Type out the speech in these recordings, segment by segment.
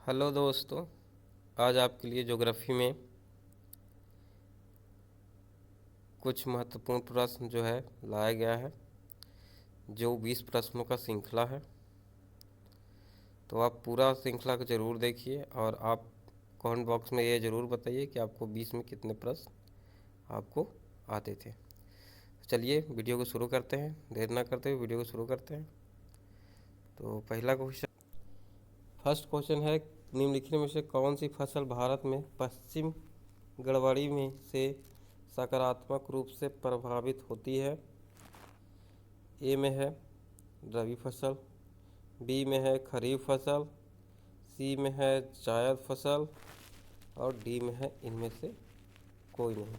Hello दोस्तों, आज आपके लिए ज्योग्राफी में कुछ महत्वपूर्ण प्रश्न जो है लाया गया है, जो 20 प्रश्नों का श्रृंखला है। तो आप पूरा श्रृंखला को ज़रूर देखिए और आप कमेंट बॉक्स में ये ज़रूर बताइए कि आपको 20 में कितने प्रश्न आपको आते थे। चलिए वीडियो को शुरू करते हैं, देर ना करते हुए वीडियो को शुरू करते हैं। तो पहला क्वेश्चन, फर्स्ट क्वेश्चन है, निम्नलिखित में से कौन सी फसल भारत में पश्चिम गड़बड़ी में से सकारात्मक रूप से प्रभावित होती है? ए में है रबी फसल, बी में है खरीफ फसल, सी में है जायद फसल और डी में है इनमें से कोई नहीं।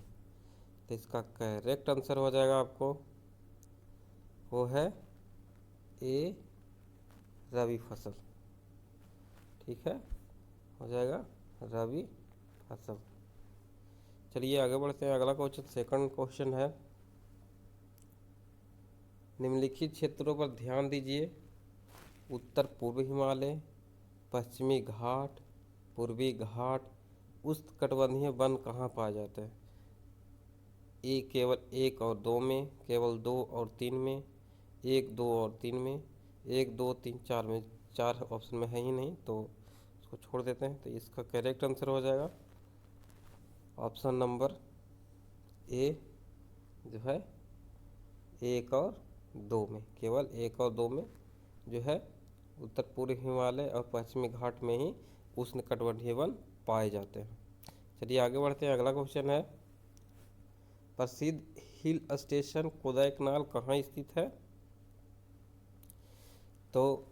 तो इसका करेक्ट आंसर हो जाएगा आपको, वो है ए रबी फसल। ठीक है, हो जाएगा रबी फसल। चलिए आगे बढ़ते हैं। अगला क्वेश्चन, सेकंड क्वेश्चन है, निम्नलिखित क्षेत्रों पर ध्यान दीजिए। उत्तर पूर्व हिमालय, पश्चिमी घाट, पूर्वी घाट, उष्णकटिबंधीय वन कहाँ पाए जाते हैं? ए केवल 1 और 2 में, केवल 2 और 3 में, 1, 2 और 3 में, 1, 2, 3, 4 में। 4 ऑप्शन में है ही नहीं तो उसको छोड़ देते हैं। तो इसका करेक्ट आंसर हो जाएगा ऑप्शन नंबर ए, जो है 1 और 2 में, केवल 1 और 2 में जो है उत्तर पूर्व हिमालय और पश्चिमी घाट में ही उष्णकटिबंधीय वन पाए जाते हैं। चलिए आगे बढ़ते हैं। अगला क्वेश्चन है, प्रसिद्ध हिल स्टेशन कोडाईकनाल कहाँ स्थित है? तो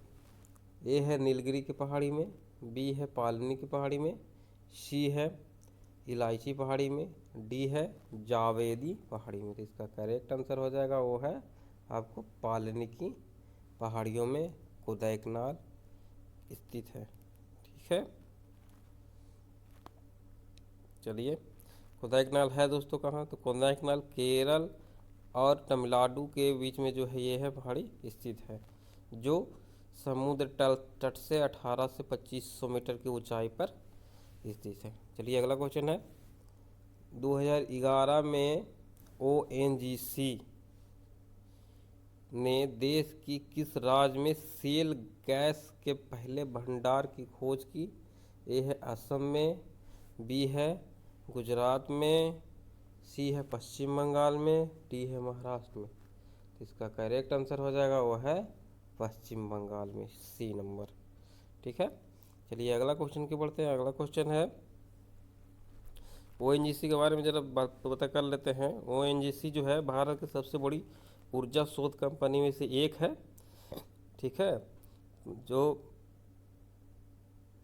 ए है नीलगिरी की पहाड़ी में, बी है पालनी की पहाड़ी में, सी है इलायची पहाड़ी में, डी है जावेदी पहाड़ी में। तो इसका करेक्ट आंसर हो जाएगा, वो है आपको पालनी की पहाड़ियों में कोडाईकनाल स्थित है। ठीक है, चलिए कोडाईकनाल है दोस्तों कहाँ? तो कोडाईकनाल केरल और तमिलनाडु के बीच में जो है ये है पहाड़ी स्थित है, जो समुद्र तट से 18 से 2500 मीटर की ऊंचाई पर स्थित है। चलिए अगला क्वेश्चन है, 2011 में ONGC ने देश की किस राज्य में शेल गैस के पहले भंडार की खोज की? ए है असम में, बी है गुजरात में, सी है पश्चिम बंगाल में, डी है महाराष्ट्र में। तो इसका करेक्ट आंसर हो जाएगा, वो है पश्चिम बंगाल में, सी नंबर। ठीक है, चलिए अगला क्वेश्चन की बढ़ते हैं। अगला क्वेश्चन है, ONGC के बारे में जरा पता कर लेते हैं। ONGC जो है भारत की सबसे बड़ी ऊर्जा शोध कंपनी में से एक है। ठीक है, जो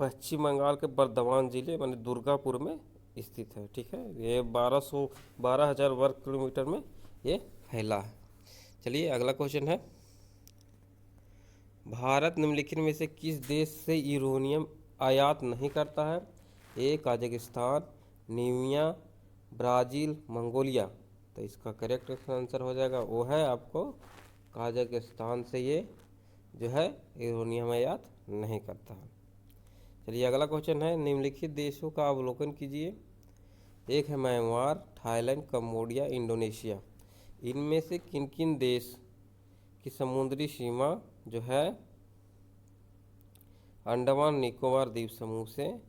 पश्चिम बंगाल के बर्धमान जिले माने दुर्गापुर में स्थित है। ठीक है, ये 12,000 वर्ग किलोमीटर में ये फैला है। चलिए अगला क्वेश्चन है, भारत निम्नलिखित में से किस देश से यूरेनियम आयात नहीं करता है? ए कजाकिस्तान, नीमिया, ब्राज़ील, मंगोलिया। तो इसका करेक्ट आंसर हो जाएगा, वो है आपको कजाकिस्तान से ये जो है यूरेनियम आयात नहीं करता है। चलिए अगला क्वेश्चन है, निम्नलिखित देशों का अवलोकन कीजिए। एक है म्यांमार, थाईलैंड, कंबोडिया, इंडोनेशिया। इनमें से किन किन देश की समुद्री सीमा जो है अंडमान निकोबार द्वीप समूह से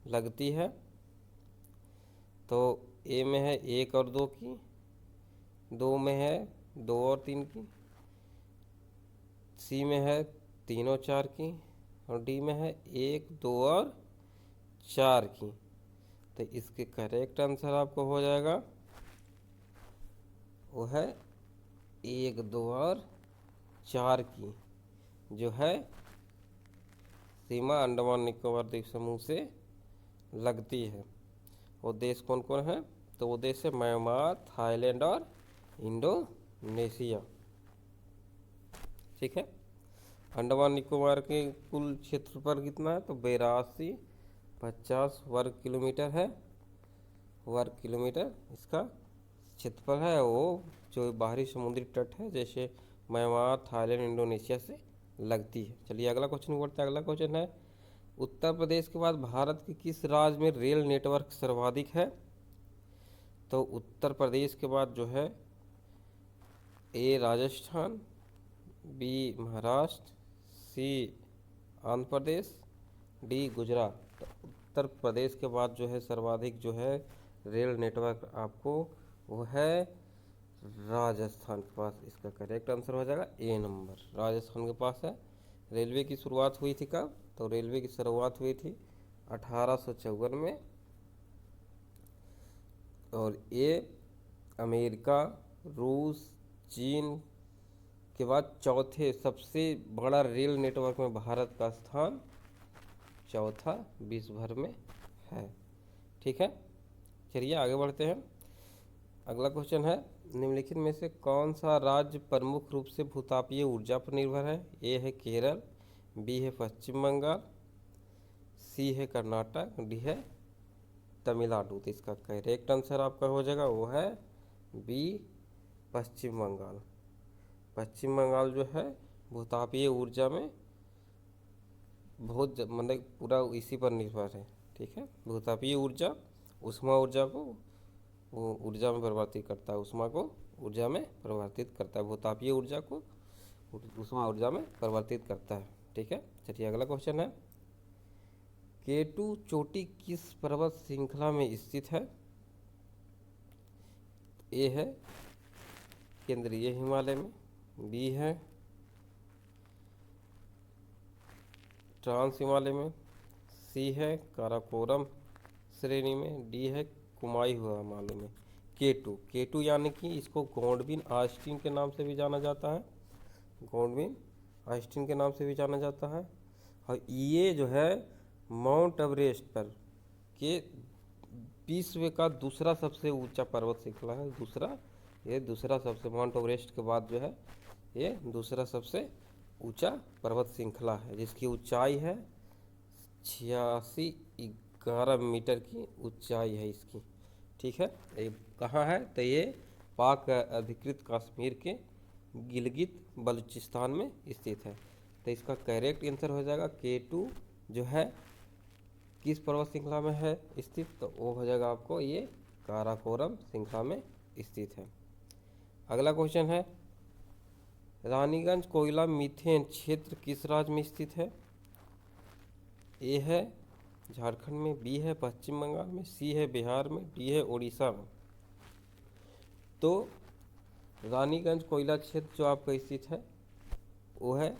लगती है? तो ए में है 1 और 2 की, 2 में है 2 और 3 की, सी में है 3 और 4 की और डी में है 1, 2 और 4 की। तो इसके करेक्ट आंसर आपको हो जाएगा, वो है 1, 2 और 4 की, जो है सीमा अंडमान निकोबार द्वीप समूह से लगती है। वो देश कौन कौन है? तो वो देश है म्यांमार, थाईलैंड और इंडोनेशिया। ठीक है, अंडमान निकोबार के कुल क्षेत्रफल कितना है? तो 8250 वर्ग किलोमीटर है, वर्ग किलोमीटर इसका क्षेत्रफल है। वो जो बाहरी समुद्री तट है जैसे म्यांमार, थाईलैंड, इंडोनेशिया से लगती है। चलिए अगला क्वेश्चन बढ़ते हैं। अगला क्वेश्चन है, उत्तर प्रदेश के बाद भारत के किस राज्य में रेल नेटवर्क सर्वाधिक है? तो उत्तर प्रदेश के बाद जो है ए राजस्थान, बी महाराष्ट्र, सी आंध्र प्रदेश, डी गुजरात। तो उत्तर प्रदेश के बाद जो है सर्वाधिक जो है रेल नेटवर्क आपको वो है राजस्थान के पास। इसका करेक्ट आंसर हो जाएगा ए नंबर, राजस्थान के पास है। रेलवे की शुरुआत हुई थी कब? तो रेलवे की शुरुआत हुई थी 1854 में, और ये अमेरिका, रूस, चीन के बाद चौथे सबसे बड़ा रेल नेटवर्क में भारत का स्थान चौथा विश्व भर में है। ठीक है, चलिए आगे बढ़ते हैं। अगला क्वेश्चन है, निम्नलिखित में से कौन सा राज्य प्रमुख रूप से भूतापीय ऊर्जा पर निर्भर है? ए है केरल, बी है पश्चिम बंगाल, सी है कर्नाटक, डी है तमिलनाडु। तो इसका करेक्ट आंसर आपका हो जाएगा वो है बी पश्चिम बंगाल। पश्चिम बंगाल जो है भूतापीय ऊर्जा में बहुत मतलब पूरा इसी पर निर्भर है। ठीक है, भूतापीय ऊर्जा ऊष्मा ऊर्जा को वो ऊर्जा में परिवर्तित करता है, ऊष्मा को ऊर्जा में परिवर्तित करता है, भूतापीय ऊर्जा को ऊष्मा ऊर्जा में परिवर्तित करता है। ठीक है, चलिए अगला क्वेश्चन है, केटू चोटी किस पर्वत श्रृंखला में स्थित है? ए है केंद्रीय हिमालय में, बी है ट्रांस हिमालय में, सी है काराकोरम श्रेणी में, डी है कुमाई हुआ हिमालय में। केटू यानी कि इसको गॉडविन ऑस्टिन के नाम से भी जाना जाता है, गॉडविन ऑस्टिन के नाम से भी जाना जाता है। और ये जो है माउंट एवरेस्ट पर के विश्व का दूसरा सबसे ऊंचा पर्वत श्रृंखला है। दूसरा सबसे, माउंट एवरेस्ट के बाद जो है ये दूसरा सबसे ऊंचा पर्वत श्रृंखला है, जिसकी ऊंचाई है 8611 मीटर की ऊंचाई है इसकी। ठीक है, ये कहाँ है? तो ये पाक अधिकृत कश्मीर के गिलगित बलूचिस्तान में स्थित है। तो इसका करेक्ट आंसर हो जाएगा केटू जो है किस पर्वत श्रृंखला में है स्थित? तो वो हो जाएगा आपको ये काराकोरम श्रृंखला में स्थित है। अगला क्वेश्चन है, रानीगंज कोयला मीथेन क्षेत्र किस राज्य में स्थित है? ए है झारखंड में, बी है पश्चिम बंगाल में, सी है बिहार में, डी है उड़ीसा में। तो रानीगंज कोयला क्षेत्र जो आपका स्थित है वो है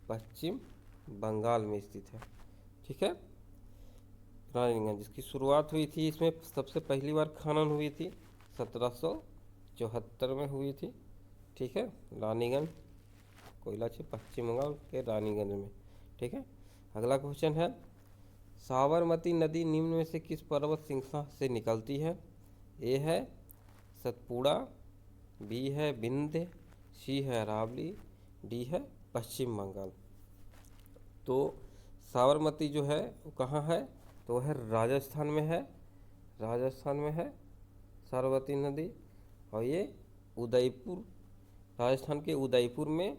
पश्चिम बंगाल में स्थित है। ठीक है, रानीगंज जिसकी शुरुआत हुई थी, इसमें सबसे पहली बार खनन हुई थी 1774 में हुई थी। ठीक है, रानीगंज कोयला क्षेत्र पश्चिम बंगाल के रानीगंज में। ठीक है, अगला क्वेश्चन है, साबरमती नदी निम्न में से किस पर्वत श्रृंखला से निकलती है? ए है सतपुड़ा, बी है विंध्य, सी है अरावली, डी है पश्चिम बंगाल। तो साबरमती जो है वो कहाँ है? तो वह राजस्थान में है, राजस्थान में है साबरमती नदी। और ये उदयपुर, राजस्थान के उदयपुर में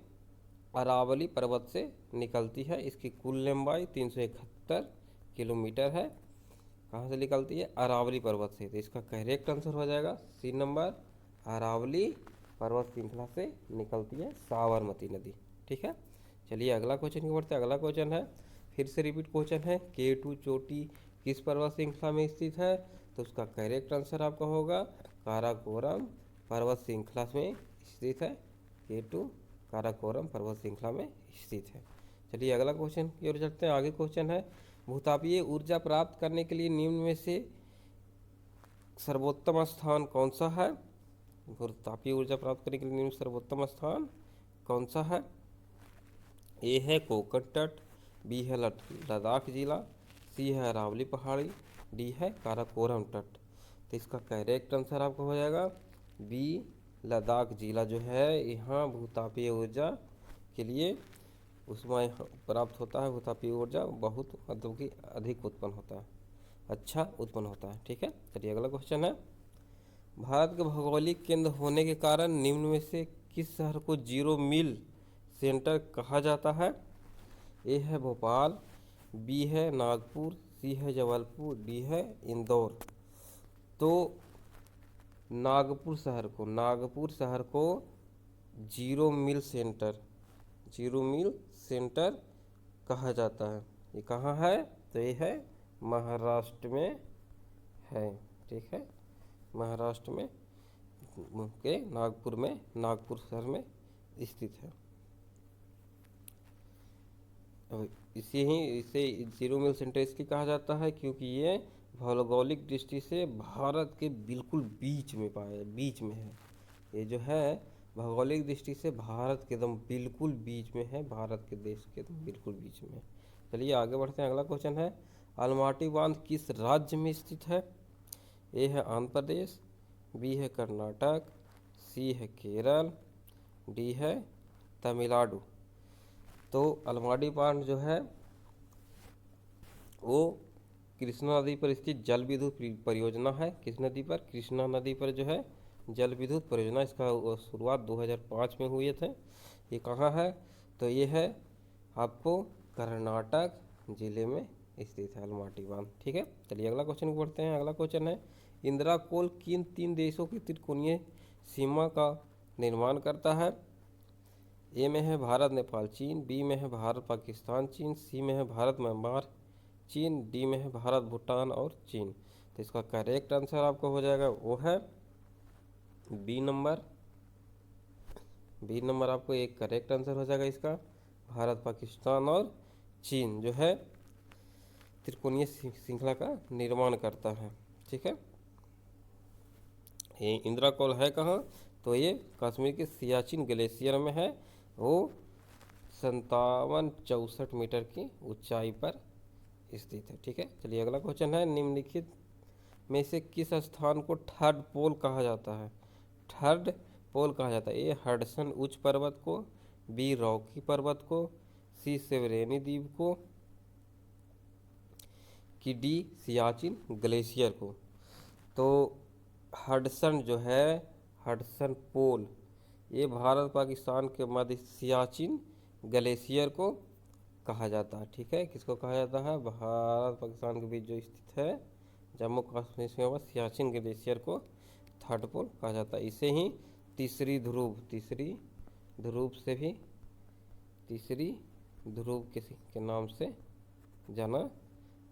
अरावली पर्वत से निकलती है। इसकी कुल लंबाई 371 किलोमीटर है। कहाँ से निकलती है? अरावली पर्वत से। तो इसका करेक्ट आंसर हो जाएगा सी नंबर, अरावली पर्वत श्रृंखला से निकलती है साबरमती नदी। ठीक है, चलिए अगला क्वेश्चन की बढ़ते हैं। अगला क्वेश्चन है, फिर से रिपीट क्वेश्चन है, केटू चोटी किस पर्वत श्रृंखला में स्थित है? तो उसका करेक्ट आंसर आपका होगा काराकोरम पर्वत श्रृंखला में स्थित है। केटू काराकोरम पर्वत श्रृंखला में स्थित है। चलिए अगला क्वेश्चन की ओर चलते हैं। आगे क्वेश्चन है, भूतापीय ऊर्जा प्राप्त करने के लिए निम्न में से सर्वोत्तम स्थान कौन सा है? भूतापीय ऊर्जा प्राप्त करने के लिए निम्न सर्वोत्तम स्थान कौन सा है? ए है कोकण तट, बी है लद्दाख जिला, सी है अरावली पहाड़ी, डी है काराकोरम तट। तो इसका करेक्ट आंसर आपको हो जाएगा बी लद्दाख जिला जो है। यहाँ भूतापीय ऊर्जा के लिए उसमें प्राप्त होता है, भूतापीय ऊर्जा बहुत मतलब कि अधिक उत्पन्न होता है, अच्छा उत्पन्न होता है। ठीक है, चलिए अगला क्वेश्चन है, भारत के भौगोलिक केंद्र होने के कारण निम्न में से किस शहर को जीरो मिल सेंटर कहा जाता है? ए है भोपाल, बी है नागपुर, सी है जबलपुर, डी है इंदौर। तो नागपुर शहर को जीरो मिल सेंटर कहा जाता है। ये कहाँ है? तो ये है महाराष्ट्र में है। ठीक है, महाराष्ट्र में के नागपुर में, नागपुर शहर में स्थित है। इसे जीरो मिल सेंटर इसलिए कहा जाता है क्योंकि ये भौगोलिक दृष्टि से भारत के बिल्कुल बीच में है। ये जो है भौगोलिक दृष्टि से भारत के एकदम बिल्कुल बीच में है, भारत के देश के एकदम बिल्कुल बीच में। चलिए आगे बढ़ते हैं। अगला क्वेश्चन है, अलमाटी बांध किस राज्य में स्थित है? ए है आंध्र प्रदेश, बी है कर्नाटक, सी है केरल, डी है तमिलनाडु। तो अलमाड़ी बांध जो है वो कृष्णा नदी पर स्थित जल विद्युत परियोजना है। किस नदी पर? कृष्णा नदी पर जो है जल विद्युत परियोजना, इसका शुरुआत 2005 में हुए थे। ये कहाँ है? तो ये है आपको कर्नाटक जिले में स्थित है अलमाटी बांध। ठीक है, चलिए अगला क्वेश्चन को पढ़ते हैं। अगला क्वेश्चन है, इंदिरा कोल किन 3 देशों की त्रिकोणीय सीमा का निर्माण करता है? ए में है भारत नेपाल चीन, बी में है भारत पाकिस्तान चीन, सी में है भारत म्यांमार चीन, डी में है भारत भूटान और चीन। तो इसका करेक्ट आंसर आपको हो जाएगा वो है बी नंबर। बी नंबर आपको एक करेक्ट आंसर हो जाएगा इसका। भारत पाकिस्तान और चीन जो है त्रिकोणीय श्रृंखला का निर्माण करता है। ठीक है, ये इंदिरा कॉल है कहाँ? तो ये कश्मीर के सियाचिन ग्लेशियर में है। वो 5764 मीटर की ऊंचाई पर स्थित है। ठीक है, चलिए अगला क्वेश्चन है, निम्नलिखित में से किस स्थान को थर्ड पोल कहा जाता है? थर्ड पोल कहा जाता है। ए हडसन उच्च पर्वत को, बी रॉकी पर्वत को, सी सेवरेनी द्वीप को, कि डी सियाचिन ग्लेशियर को। तो हडसन जो है, हडसन पोल, ये भारत पाकिस्तान के मध्य सियाचिन ग्लेशियर को कहा जाता है। ठीक है, किसको कहा जाता है? भारत पाकिस्तान के बीच जो स्थित है जम्मू कश्मीर में सियाचिन ग्लेशियर को थर्ड पोल कहा जाता है। इसे ही तीसरी ध्रुव के नाम से जाना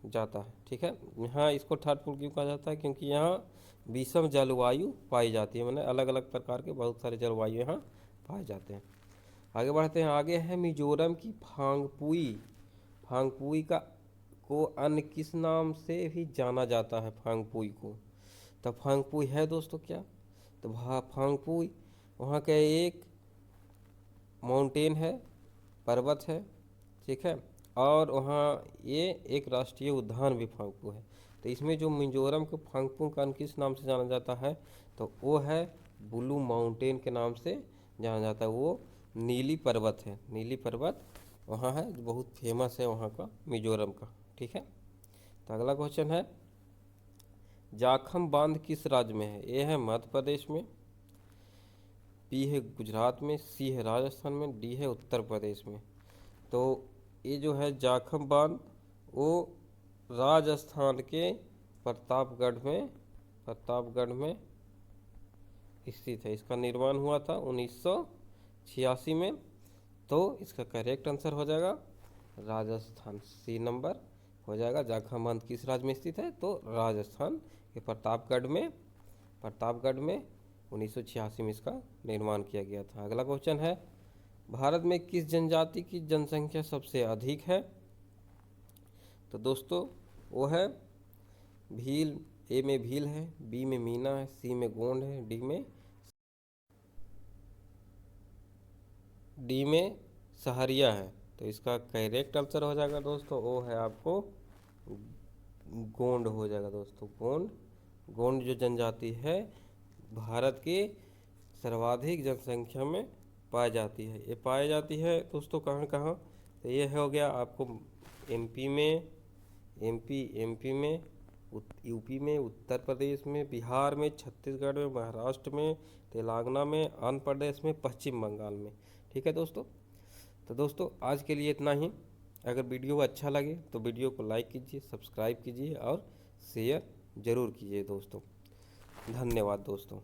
जाता है। ठीक है, यहाँ इसको थर्ड पोल क्यों कहा जाता है? क्योंकि यहाँ विषम जलवायु पाई जाती है, मैंने अलग अलग प्रकार के बहुत सारे जलवायु यहाँ पाए जाते हैं। आगे बढ़ते हैं। आगे है मिजोरम की फांगपुई को अन्य किस नाम से भी जाना जाता है? फांगपुई को, तो फांगपुई है दोस्तों क्या? तो फांगपुई वहाँ का एक माउंटेन है, पर्वत है। ठीक है, और वहाँ ये एक राष्ट्रीय उद्यान भी फांगपू है। तो इसमें जो मिजोरम को फांगपू का किस नाम से जाना जाता है? तो वो है ब्लू माउंटेन के नाम से जाना जाता है। वो नीली पर्वत है, नीली पर्वत वहाँ है जो बहुत फेमस है वहाँ का, मिजोरम का। ठीक है, तो अगला क्वेश्चन है, जाखम बांध किस राज्य में है? ए है मध्य प्रदेश में, बी है गुजरात में, सी है राजस्थान में, डी है उत्तर प्रदेश में। तो ये जो है जाखम बांध वो राजस्थान के प्रतापगढ़ में स्थित है। इसका निर्माण हुआ था 1986 में। तो इसका करेक्ट आंसर हो जाएगा राजस्थान, सी नंबर हो जाएगा। जाखम बांध किस राज्य में स्थित है? तो राजस्थान के प्रतापगढ़ में 1986 में इसका निर्माण किया गया था। अगला क्वेश्चन है, भारत में किस जनजाति की जनसंख्या सबसे अधिक है? तो दोस्तों वो है भील। ए में भील है, बी में मीना है, सी में गोंड है, डी में सहरिया है। तो इसका करेक्ट आंसर हो जाएगा दोस्तों वो है आपको गोंड हो जाएगा दोस्तों। गोंड जो जनजाति है भारत के सर्वाधिक जनसंख्या में पाई जाती है। ये पाई जाती है दोस्तों कहाँ कहाँ? तो ये हो गया आपको एमपी में, यूपी में, उत्तर प्रदेश में, बिहार में, छत्तीसगढ़ में, महाराष्ट्र में, तेलंगाना में, आंध्र प्रदेश में, पश्चिम बंगाल में। ठीक है दोस्तों, तो दोस्तों आज के लिए इतना ही। अगर वीडियो अच्छा लगे तो वीडियो को लाइक कीजिए, सब्सक्राइब कीजिए और शेयर ज़रूर कीजिए दोस्तों। धन्यवाद दोस्तों।